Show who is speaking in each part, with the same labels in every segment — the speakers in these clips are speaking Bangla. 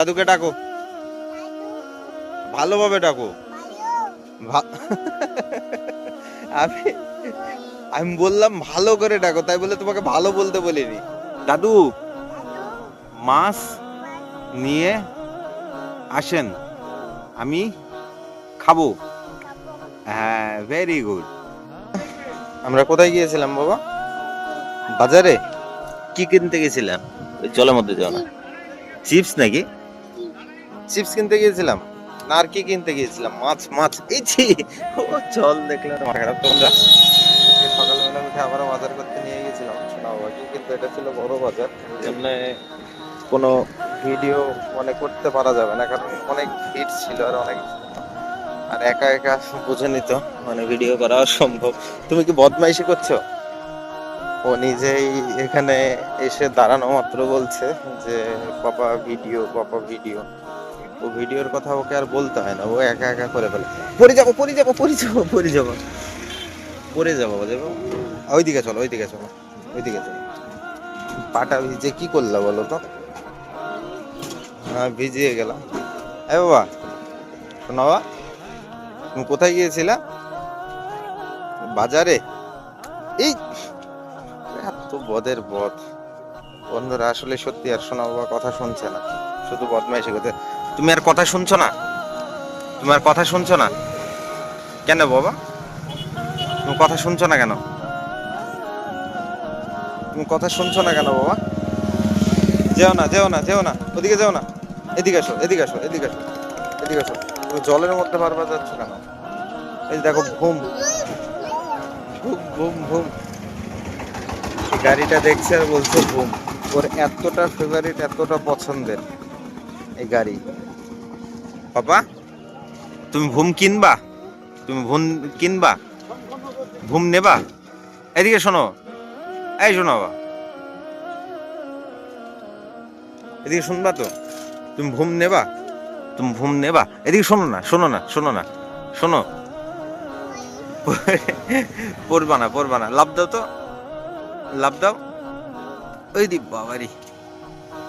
Speaker 1: দাদুকে ডাকো, ভালোভাবে ডাকো। আমি আমি বললাম ভালো করে ডাকো, তাই বলে তোমাকে ভালো বলতে বলিনি। দাদু মাছ নিয়ে আসেন, আমি খাবো। হ্যাঁ, ভেরি গুড। আমরা কোথায় গিয়েছিলাম বাবা? বাজারে। কি কিনতে গেছিলাম? ওই জলের মধ্যে যাও না। চিপস নাকি? চিপস কিনতে গিয়েছিলাম না, আর কি কিনতে গিয়েছিলাম? মাছ মাছ এই ছি। ও জল দেখলে মাথা খারাপ। তোমরা সকালবেলা উঠে আবার বাজার করতে নিয়ে গেছিলাম শোনা বাবাকে, কিন্তু এটা ছিল বড় বাজার, জন্য কোনো ভিডিও মানে করতে পারা যাবে না, কারণ অনেক ভিড় ছিল আর অনেক, আর একা একা বুঝে নিত মানে ভিডিও করা অসম্ভব। তুমি কি বদমাইশি করছো? ও নিজেই এখানে এসে দাঁড়ানো মাত্র বলছে যে পাপা ভিডিও, পাপা ভিডিও। ও ভিডিওর কথা ওকে আর বলতে হয় না, ও একা একা করে ফেলে। পড়ে যাবো পড়ে যাবো পড়ে যাবো পড়ে যাবো পড়ে যাবো যাবো। ওইদিকে চলো ওইদিকে চলো ওইদিকে চলো। পাটা ভিজে কি করলা বলো তো? হ্যাঁ ভিজিয়ে গেলাম। এ বাবা শোনো বাবা, তুমি কোথায় গিয়েছিলা? বাজারে। এই এত বদের বদ। বন্ধুরা আসলে সত্যি আর শোনা বাবা কথা শুনছে না, শুধু বদমাইশি করতে। তুমি আর কথা শুনছো না? তুমি আর কথা শুনছো না কেন বাবা? তুমি কথা শুনছো না কেন? তুমি কথা শুনছো না কেন বাবা? যেও না যেও না যেও না, ওদিকে যেও না। এদিকে আসো এদিকে আসো এদিকে আসো এদিকে আসো। তুমি জলের মধ্যে বারবার যাচ্ছ কেন? এই দেখো ঘুম ঘুম ঘুম ঘুম। গাড়িটা দেখছে আর বলছে ঘুম। ওর এতটা ফেভারিট, এতটা পছন্দের এই গাড়ি। বাবা তুমি ঘুম কিনবা? তুমি ঘুম কিনবা? ঘুম নেবা? এদিকে শোনো, এই শোনো বাবা, এদিকে শুনবা তো? তুমি ঘুম নেবা? তুমি ঘুম নেবা? এদিকে শোনো না শোনো না শোনো না শোনো। পড়বা না পড়বা না, লাভ দাও তো, লাভ দাও। ওই দি বাবারি।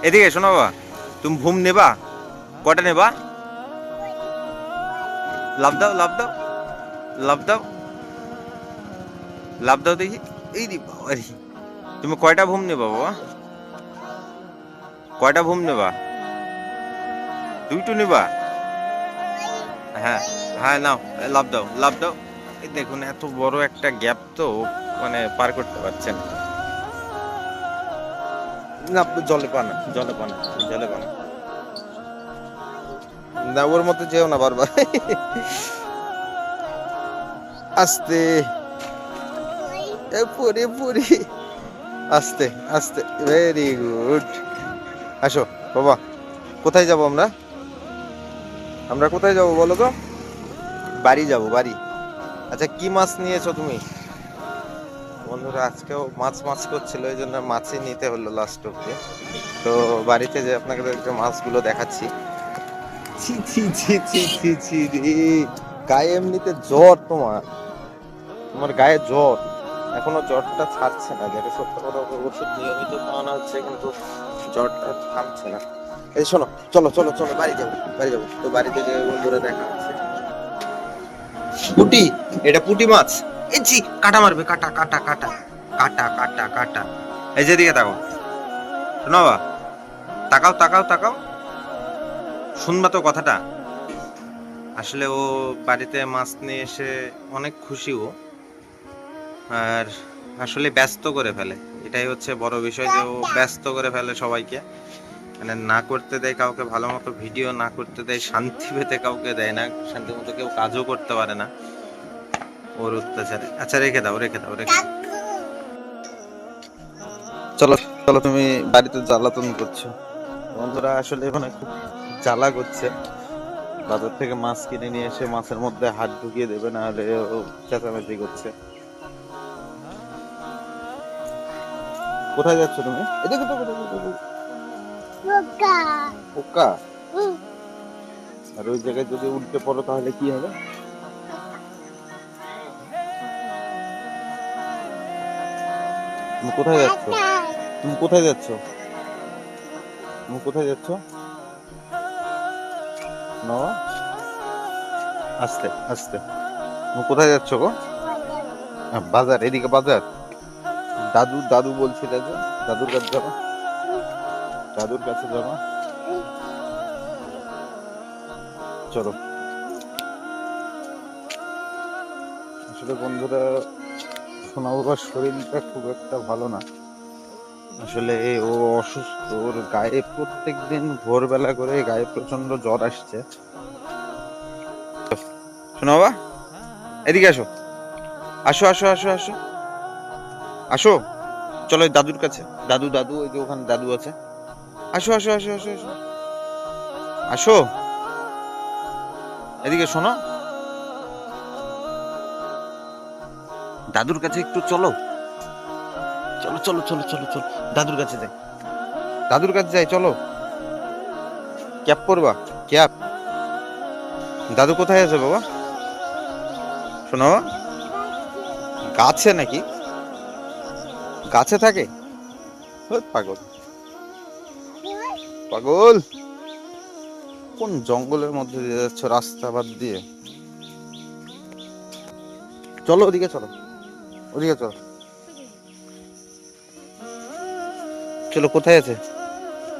Speaker 1: এদিকে শোনো বাবা, তুমি ঘুম নেবা? কটা নেবা? লাভ দাও লাভ দাও লাভ দাও লাভ দাও দেখি। এই দি বাবারি, তুমি কয়টা ঘুম নেবা বাবা? কয়টা ঘুম নেবা? দুইটো নেবা? হ্যাঁ হ্যাঁ নাও, লাভ দাও লাভ দাও। এই দেখুন এত বড় একটা গ্যাপ তো মানে পার করতে পারছেন না। জলে পানা জলে পানা জলে পানা না, ওর মধ্যে যেও না বারবার। আস্তে পরে পরে আস্তে আস্তে, ভেরি গুড। আসো বাবা, কোথায় যাব আমরা? আমরা কোথায় যাব বলো তো? বাড়ি যাব বাড়ি। আচ্ছা কি মাছ নিয়েছো তুমি? বন্ধুরা আজকেও মাছ মাছ করছিল, এই জন্য মাছই নিতে হলো লাস্ট অব্দি। তো বাড়িতে যে আপনাকে একটু মাছগুলো দেখাচ্ছি। ছি ছি ছি ছি ছি ছি রে, গায়ে এমনিতে জ্বর, তোমার তোমার গায়ে জ্বর, এখনো জ্বরটা ছাড়ছে না, যেটা সত্য কথা। ওষুধ নিয়মিত খাওয়ানো হচ্ছে কিন্তু জ্বরটা থামছে না। এই শোনো, চলো চলো চলো বাড়ি যাবো বাড়ি যাবো। তো বাড়িতে যে বন্ধুরা দেখা হচ্ছে। পুটি, এটা পুটি মাছ। এই জি কাটা মারবে, কাটা কাটা কাটা কাটা কাটা কাটা। এই যে দিকে তাকাও, শোনো বাবা, তাকাও তাকাও তাকাও, শুনবা তো কথাটা। আসলে ও বাড়িতে মাছ নিয়ে এসে অনেক খুশি ও, আর আসলে ব্যস্ত করে ফেলে। এটাই হচ্ছে বড় বিষয়, যে ও ব্যস্ত করে ফেলে সবাইকে, মানে না করতে দেয় কাউকে ভালো মতো ভিডিও, না করতে দেয় শান্তি পেতে কাউকে দেয় না, শান্তি মতো কেউ কাজও করতে পারে না ওর অত্যাচারে। আচ্ছা রেখে দাও রেখে দাও রেখে দাও। চলো চলো, তুমি বাড়িতে জ্বালাতন করছো। বন্ধুরা আসলে মানে খুব জ্বালা করছে। বাজার থেকে মাছ কিনে নিয়ে এসে মাছের মধ্যে হাত ঢুকিয়ে দেবে, না হলে ও চেঁচামেচি করছে। কোথায় যাচ্ছ তুমি? এদিকে তো পোকা। আর ওই জায়গায় যদি উল্টে পড়ো তাহলে কি হবে? তুমি কোথায় যাচ্ছ? তুমি কোথায় যাচ্ছ? তুমি কোথায় যাচ্ছ? নো, আস্তে আস্তে। তুমি কোথায় যাচ্ছ গো? বাজার, এদিকে বাজার। দাদু দাদু বলছিলে যে দাদুর কাছে যাবা, দাদুর কাছে যাবা, চলো। আসলে বন্ধুরা, সোনা বাবার শরীরটা খুব একটা ভালো না। আসলে ও অসুস্থ, ওর গায়ে প্রত্যেকদিন ভোরবেলা করে গায়ে প্রচন্ড জ্বর আসছে। শোনো বাবা, এদিকে আসো, আসো আসো আসো আসো আসো, চলো ওই দাদুর কাছে। দাদু দাদু ওই যে ওখানে দাদু আছে। আসো আসো আসো আসো আসো আসো, এদিকে শোনো, দাদুর কাছে একটু চলো, চলো চলো চলো চলো চলো, দাদুর কাছে যাই, দাদুর কাছে যাই, চলো। ক্যাপ করবা, ক্যাপ। দাদু কোথায় আছে বাবা? শোনো, গাছে নাকি? গাছে থাকে? পাগল পাগল, কোন জঙ্গলের মধ্যে দিয়ে যাচ্ছ রাস্তা বাদ দিয়ে? চলো ওদিকে, চলো ওদিকে, চলো চলো। কোথায় আছে?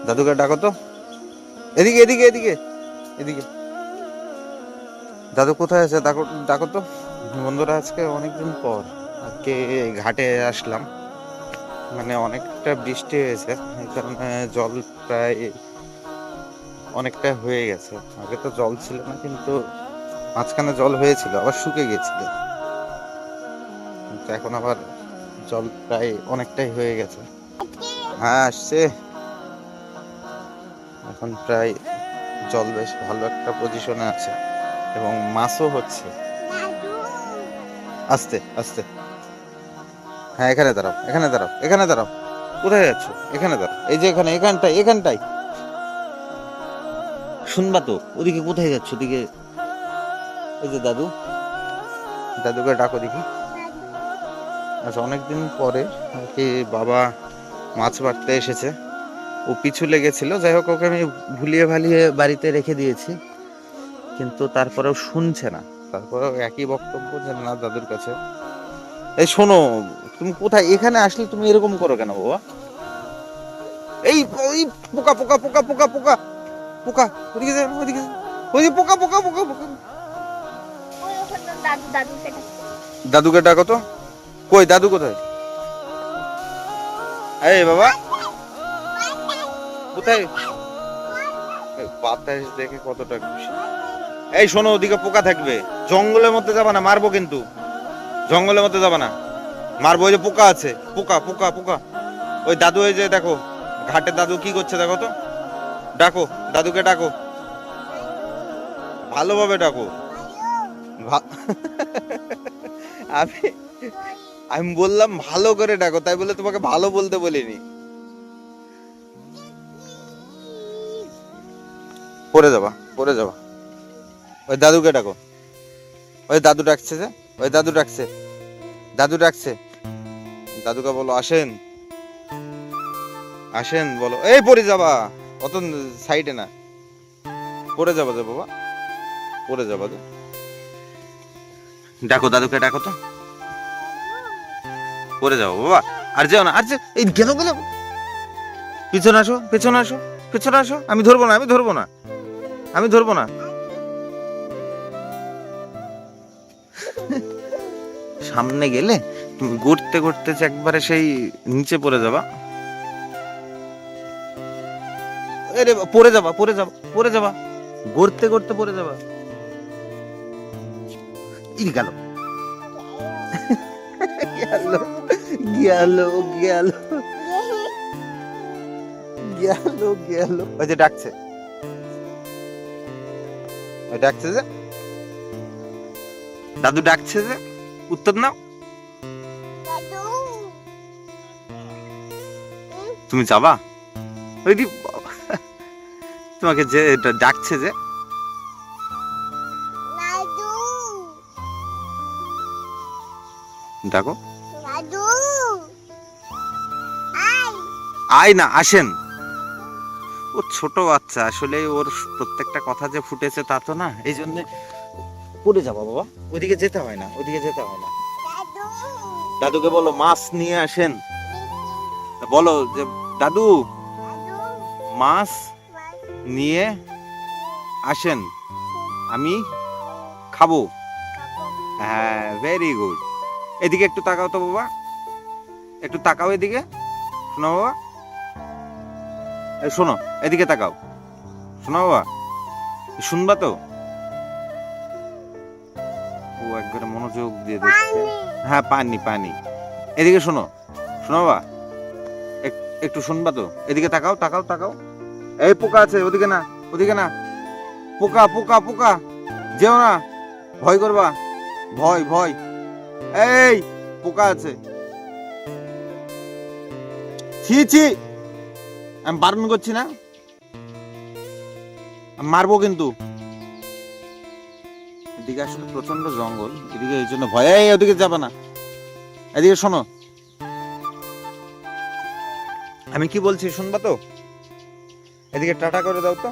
Speaker 1: দাদুকে ডাকো তো, এদিকে এদিকে এদিকে এদিকে। দাদু কোথায় আছে ডাকো, ডাকো তো। বন্ধুরা, আজকে অনেকদিন পর আজকে ঘাটে আসলাম। মানে অনেকটা বৃষ্টি হয়েছে, এই কারণে জল প্রায় অনেকটা হয়ে গেছে। আগে তো জল ছিল না, কিন্তু মাঝখানে জল হয়েছিল, আবার শুকে গেছিল, কিন্তু এখন আবার জল প্রায় অনেকটাই হয়ে গেছে। হ্যাঁ, আসছে। এখন প্রায় জল বেশ ভালো একটা পজিশনে আছে এবং মাছও হচ্ছে। আস্তে আস্তে, হ্যাঁ এখানে দাঁড়াও, এখানে দাঁড়াও, এখানে দাঁড়াও। কোথায় যাচ্ছ? এখানে দাঁড়াও, এই যে এখানে, এখানটাই এখানটাই। শুনবা তো, ওদিকে কোথায় যাচ্ছ? ওদিকে এই যে দাদু, দাদুকে ডাকো দেখি। আচ্ছা, অনেকদিন পরে আর কি বাবা মাছ মারতে এসেছে, ও পিছু লেগেছিল। যাই হোক, ওকে আমি ভুলিয়ে ভালিয়ে বাড়িতে রেখে দিয়েছি, কিন্তু তারপরেও শুনছে না। তারপরেও একই বক্তব্য যে না দাদুর কাছে। এই শোনো, তুমি কোথায়? এখানে আসলে তুমি এরকম করো কেন বাবা? এই ওই পোকা পোকা পোকা পোকা পোকা পোকা, ওদিকে যাও, ওদিকে যাও। ওই যে পোকা পোকা পোকা পোকা। দাদুকে ডাকো তো। কই দাদু কোথায়? এই বাবা, কোথায়? বাতাস দেখে কতটা খুশি। এই শোনো, ওদিকে পোকা থাকবে, জঙ্গলের মধ্যে যাবা না, মারবো কিন্তু। জঙ্গলের মধ্যে যাবা না, মারবো। ওই যে পোকা আছে, পোকা পোকা পোকা। ওই দাদু, ওই যে দেখো ঘাটে দাদু কি করছে, দেখো তো। ডাকো, দাদুকে ডাকো, ভালোভাবে ডাকো। আমি আমি বললাম ভালো করে ডাকো, তাই বলে তোমাকে ভালো বলতে বলিনি। পড়ে যাবা, পড়ে যাবা। ওই দাদুকে ডাকো, ওই দাদু ডাকছে যে, ওই দাদু ডাকছে, দাদু ডাকছে। দাদুকে বলো আসেন, আসেন বলো। এই পড়ে যাবা, অত সাইডে না, পড়ে যাবা যে বাবা, পড়ে যাবা যে। ডাকো, দাদুকে ডাকো তো, পড়ে যাবো বাবা। আর যেও না, আর যে এই গেল গেল। পিছনে আসো, পেছনে আসো, পেছনে আসো। আমি ধরবো না, আমি ধরবো না, আমি ধরবো না। সামনে গেলে তুমি ঘুরতে ঘুরতে একবারে সেই নিচে পড়ে যাবা। আরে পড়ে যাবা, পড়ে যাবা, পড়ে যাবা, ঘুরতে ঘুরতে পড়ে যাবা। ই গেল, গেল গেল গেল গেল গেল। ওই যে ডাকছে, ওই ডাকছে যে, দাদু ডাকছে যে, উত্তর নাও। তুমি যাবা? ওই তোমাকে যে ডাকছে যে, ডাকো। আয় না, আসেন। ও ছোট বাচ্চা, আসলে ওর প্রত্যেকটা কথা যে ফুটেছে তা তো না, এই জন্য পড়ে যাবো বাবা। ওইদিকে যেতে হয় না, ওইদিকে যেতে হয় না। দাদুকে বলো মাছ নিয়ে আসেন, বলো যে দাদু মাছ নিয়ে আসেন, আমি খাবো। হ্যাঁ, ভেরি গুড। এদিকে একটু তাকাও তো বাবা, একটু তাকাও এদিকে। শোনো বাবা, এই শোনো, এদিকে তাকাও। শোনো বাবা, শুনবা তো? ও একবারে মনোযোগ দিয়ে দেখছে। হ্যাঁ, পানি পানি। এদিকে শোনো, শোনো বাবা, একটু শুনবা তো? এদিকে তাকাও, তাকাও, তাকাও। এই পোকা আছে, ওদিকে না, ওদিকে না। পোকা পোকা পোকা, যেও না, ভয় করবা, ভয় ভয়। এই পোকা আছে, ছি ছি। আমি বারণ করছি না, আমি মারবো কিন্তু। এদিকে আসলে প্রচন্ড জঙ্গল, এদিকে এই জন্য ভয়। এই ওদিকে যাবে না, এদিকে শোনো, আমি কি বলছি শুনবা তো? এদিকে টাটা করে দাও তো,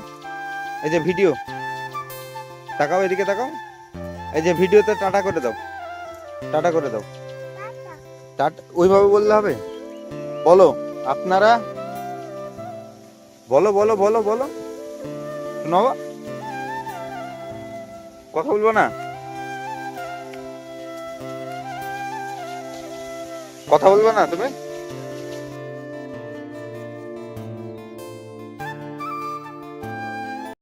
Speaker 1: এই যে ভিডিও, তাকাও এদিকে তাকাও, এই যে ভিডিওতে টাটা করে দাও, টাটা করে দাও। টাটা ওইভাবে বললে হবে? বলো আপনারা, বলো বলো বলো বলো। শোনো, কথা বলবো না, কথা বলবো না তুমি?